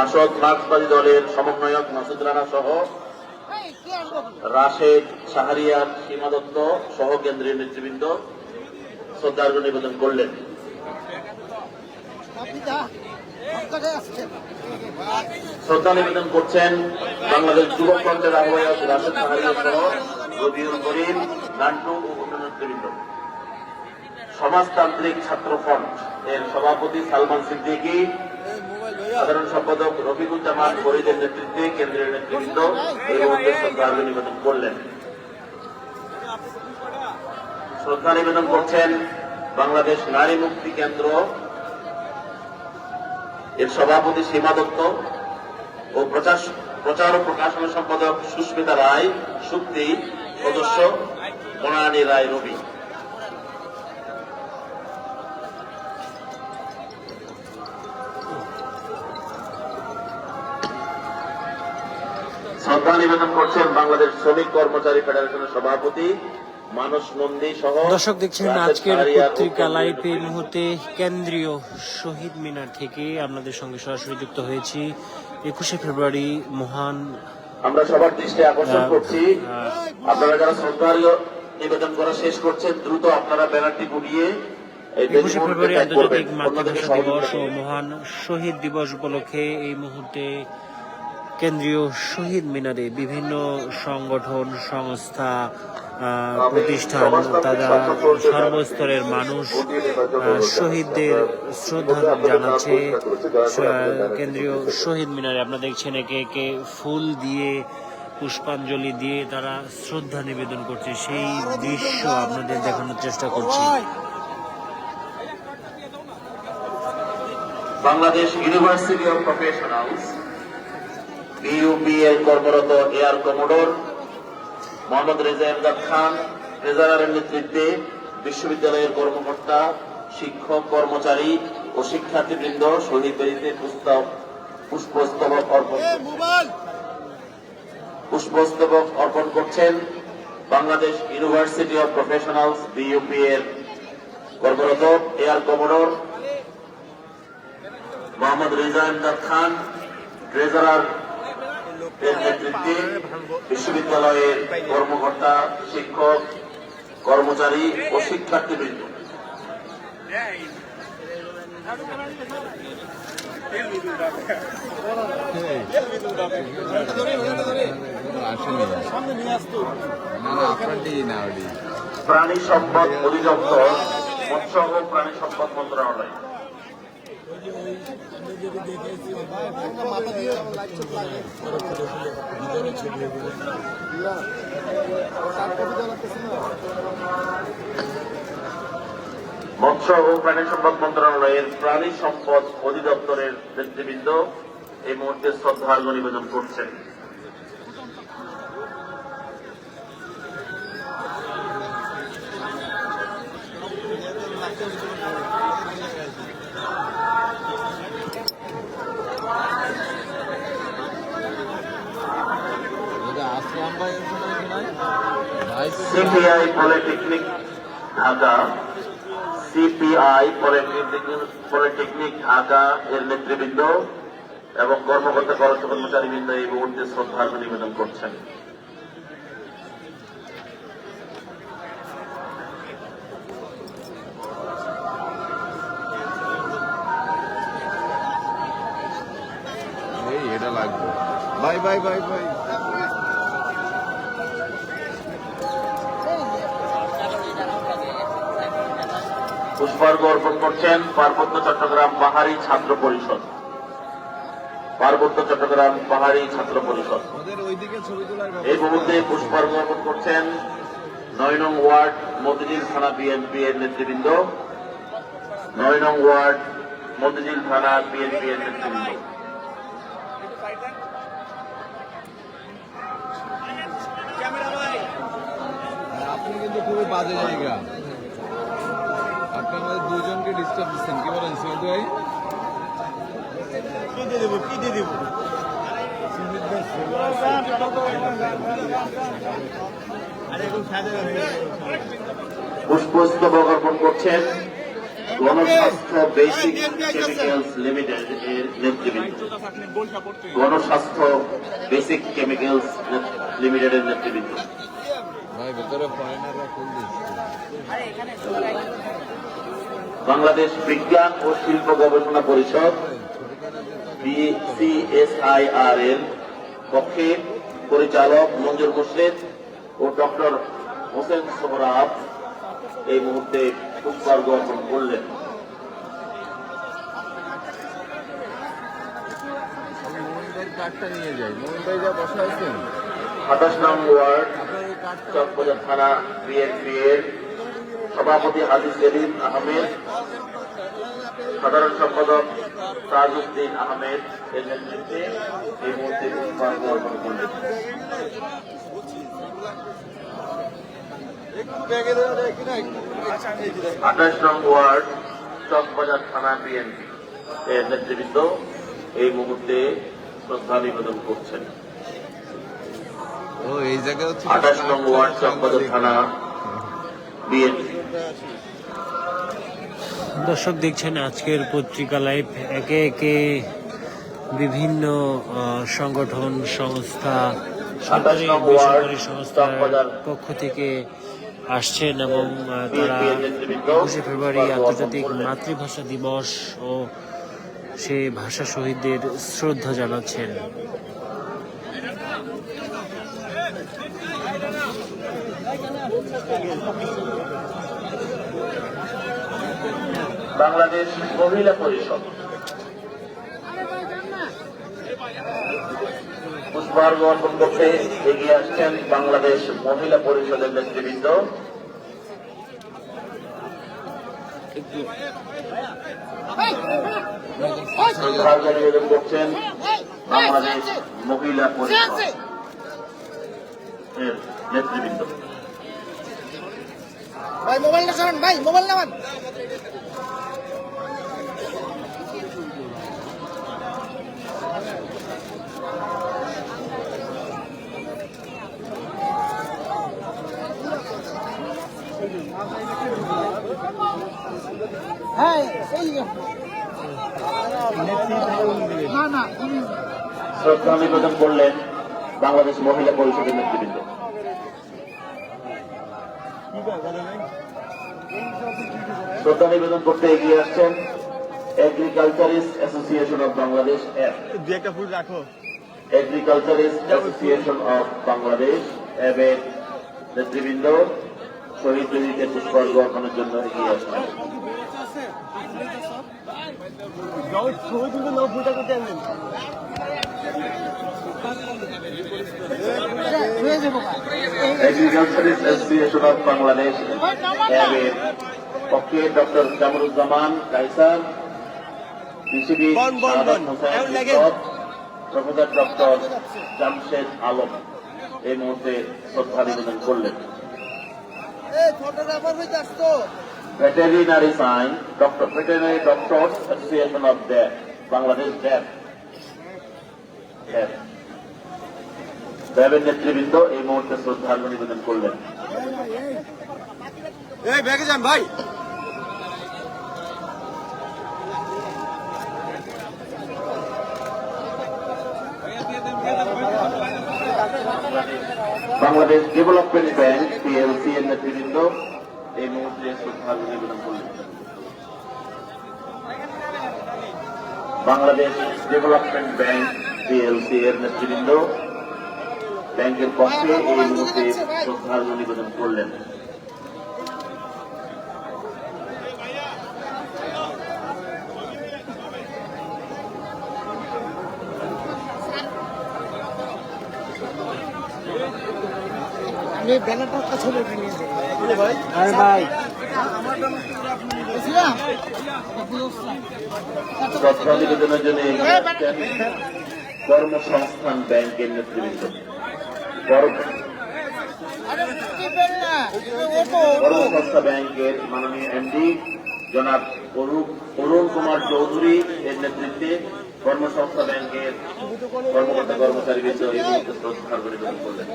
বাসদ মার্ক্সবাদী দলের সমন্বয়ক মাসুদ রানা সহ রাশেদ, শাহরিয়ার, সীমা দত্ত সহ কেন্দ্রীয় নেতৃবৃন্দ শ্রদ্ধার্ঘ্য নিবেদন করলেন। শ্রদ্ধা নিবেদন করছেন বাংলাদেশ যুবক ফ্রন্টের আহ্বায়ক রাশেদ, শাহরিয়ার সহ রবিউল করিম, নান্টু ও অন্য নেতৃবৃন্দ। সমাজতান্ত্রিক ছাত্র ফ্রন্ট এর সভাপতি সালমান সিদ্দিকী, সাধারণ সম্পাদক রফিকুজ্জামান ফরিদের নেতৃত্বে কেন্দ্রীয় নেতৃবৃন্দ এই মুহূর্তে শ্রদ্ধার্ঘ্য নিবেদন করলেন। শ্রদ্ধা নিবেদন করছেন বাংলাদেশ নারী মুক্তি কেন্দ্র এর সভাপতি সীমা দত্ত ও প্রচার ও প্রকাশনা সম্পাদক সুস্মিতা রায় শুক্তি, সদস্য বনানী রায় রবি। শ্রদ্ধা নিবেদন করছেন বাংলাদেশ শ্রমিক কর্মচারী ফেডারেশনের সভাপতি মানস নন্দী সহ। দর্শক দেখছেন আজকের পত্রিকা লাইভ। এই মুহূর্তে কেন্দ্রীয় শহীদ মিনার থেকে আপনাদের সঙ্গে সরাসরি যুক্ত হয়েছি। 21শে ফেব্রুয়ারি মহান, আমরা সবার দৃষ্টি আকর্ষণ করছি, আপনারা যারা শ্রদ্ধা নিবেদন করা শেষ করছেন দ্রুত আপনারা ব্যানারটি গুটিয়ে 21শে ফেব্রুয়ারি আন্তর্জাতিক মাতৃভাষা দিবস ও মহান শহীদ দিবস উপলক্ষে এই মুহূর্তে কেন্দ্রীয় শহীদ মিনারে বিভিন্ন সংগঠন, সংস্থা, প্রতিষ্ঠান, তারা সর্বস্তরের মানুষ শহীদদের শ্রদ্ধা জানাচ্ছে। কেন্দ্রীয় শহীদ মিনারে আপনারা দেখছেন একে একে ফুল দিয়ে, পুষ্পাঞ্জলি দিয়ে তারা শ্রদ্ধা নিবেদন করছে। সেই দৃশ্য আপনাদের দেখানোর চেষ্টা করছি। Bangladesh university of professionals BUP এর কর্মরত এয়ার কমোডোর মোহাম্মদ রেজা এমদাদ খান ট্রেজারারের নেতৃত্বে বিশ্ববিদ্যালয়ের কর্মকর্তা, শিক্ষক, কর্মচারী ও শিক্ষার্থীবৃন্দ শহীদ বেদিতে পুষ্পস্তবক অর্পণ করছেন। Bangladesh university of professionals BUP এর কর্মরত এয়ার কমোডোর মোহাম্মদ রেজা এমদাদ খান ট্রেজারার নেতৃত্বে বিশ্ববিদ্যালয়ের কর্মকর্তা, শিক্ষক, কর্মচারী ও শিক্ষার্থীবৃন্দ। প্রাণী সম্পদ অধিদপ্তর, মৎস্য ও প্রাণী সম্পদ মন্ত্রণালয়। মৎস্য ও প্রাণী সম্পদ মন্ত্রণালয়ের প্রাণী সম্পদ অধিদপ্তরের নেতৃবৃন্দ এই মুহূর্তে শ্রদ্ধার্ঘ্য নিবেদন করছেন। CPI polytechnic Dhaka, CPI polytechnic Dhaka এর নেতৃবৃন্দ এবং কর্মকর্তা, কর্মচারীবৃন্দ এই মুহূর্তে শ্রদ্ধার্ঘ্য নিবেদন করছেন। এটা লাগবে। Bye bye bye bye. পুষ্পার্ঘ্য অর্পণ করছেন পার্বত্য চট্টগ্রাম পাহাড়ি ছাত্র পরিষদ। এই মুহূর্তে পুষ্পার্ঘ্য অর্পণ করছেন 9 নং ওয়ার্ড মতিঝিল থানা বিএনপি এর নেতৃবৃন্দ। 9 নং ওয়ার্ড মতিঝিল থানা বিএনপি এর নেতৃবৃন্দ। আপনি কিন্তু খুবই বাজে জায়গা, আপনি আমাদের দুজনকে ডিস্টার্ব দিচ্ছেন। কি বলেন সুমিত ভাই? কি দিয়ে দেবো? পুষ্পস্তবক অর্পণ করছেন গণস্বাস্থ্য বেসিক কেমিক্যালস লিমিটেড এর নেতৃবৃন্দ, গণস্বাস্থ্য বেসিক কেমিক্যালস লিমিটেডের নেতৃবৃন্দ, ভাই ভেতরে ফরেনাররা ফুল দিচ্ছে। বাংলাদেশ বিজ্ঞান ও শিল্প গবেষণা পরিষদ BCSIR এর পক্ষে পরিচালক মঞ্জুর মুর্শিদ ও ডক্টর হোসেন সোহরাব এই মুহূর্তে পুষ্পার্ঘ অর্পণ করলেন। মোহন ভাই কার্ডটা নিয়ে যাই। মোহন ভাই যা বসা আছেন 28 নং ওয়ার্ড আপনার এই কার্ডটা চকবাজার থানা বিএনপি এর সভাপতি হাজী সেলিম আহমেদ, সাধারণ সম্পাদক তাজউদ্দিন আহমেদ এর নেতৃত্বে এই মুহূর্তে পুষ্পার্ঘ অর্পণ করলেন। 28 নং ওয়ার্ড চকবাজার থানা বিএনপি এর নেতৃবৃন্দ এই মুহূর্তে শ্রদ্ধা নিবেদন করছেন। ও এই জায়গা হচ্ছে 28 নং ওয়ার্ড চকবাজার থানা বিএনপি। দর্শক দেখছেন আজকের পত্রিকা লাইভ, একে একে বিভিন্ন সংগঠন সংস্থা সরকারি বেসরকারি সংস্থার পক্ষ থেকে আসছেন এবং তারা 21শে ফেব্রুয়ারি আন্তর্জাতিক মাতৃভাষা দিবস ও সেই ভাষা শহীদদের শ্রদ্ধা জানাচ্ছেন। বাংলাদেশ মহিলা পরিষদ পুষ্পার্ঘ অর্পণ করতে এগিয়ে আসছেন বাংলাদেশ মহিলা পরিষদের নেতৃবৃন্দ। শ্রদ্ধার্ঘ্য নিবেদন করছেন বাংলাদেশ মহিলা পরিষদ এর নেতৃবৃন্দ। ভাই মোবাইলটা সরান, ভাই মোবাইল নামান। হ্যাঁ এই না না শ্রদ্ধা নিবেদন করলেন বাংলাদেশ মহিলা পরিষদের নেতৃবৃন্দ। শ্রদ্ধা নিবেদন করতে এগিয়ে আসছেন agriculturist association of Bangladesh agriculturist association of Bangladesh এর নেতৃবৃন্দ শহীদ বেদিতে পুষ্পার্ঘ অর্পণের জন্য এগিয়ে আসছেন। এগ্রিকালচারিস্ট অ্যাসোসিয়েশন অব বাংলাদেশ এর পক্ষে ডক্টর জামরুজ্জামান কাইসার, কৃষিবিদ সাদাত হোসেন ইসরত, প্রফেসর ডক্টর জামশেদ আলম এই মুহূর্তে শ্রদ্ধা নিবেদন করলেন। Veterinary science veterinary doctors association of Bangladesh ড্যাবের নেতৃবৃন্দ এই মুহূর্তে শ্রদ্ধার্ঘ্য নিবেদন করলেন। এই ব্যাগে যান ভাই। বাংলাদেশ ডেভেলপমেন্ট ব্যাংক PLC এর নেতৃবৃন্দ এই মুহূর্তে শ্রদ্ধার্ঘ্য নিবেদন করলেন। বাংলাদেশ ডেভেলপমেন্ট ব্যাংক PLC এর নেতৃবৃন্দ ব্যাংকের পক্ষে এই মুহূর্তে শ্রদ্ধার্ঘ্য নিবেদন করলেন। আমি ব্যানারটা কাছে রেখে নিয়েছি ভাই। আরে ভাই শ্রদ্ধা নিবেদনের জন্য এগিয়ে আসছেন কর্মসংস্থান ব্যাংকের নেতৃবৃন্দ। কর্মসংস্থা ব্যাংকের মাননীয় MD জনাব অরুণ কুমার চৌধুরী এর নেতৃত্বে কর্মসংস্থা ব্যাংকের কর্মকর্তা কর্মচারীবৃন্দ এই মুহূর্তে শ্রদ্ধার্ঘ্য নিবেদন করলেন।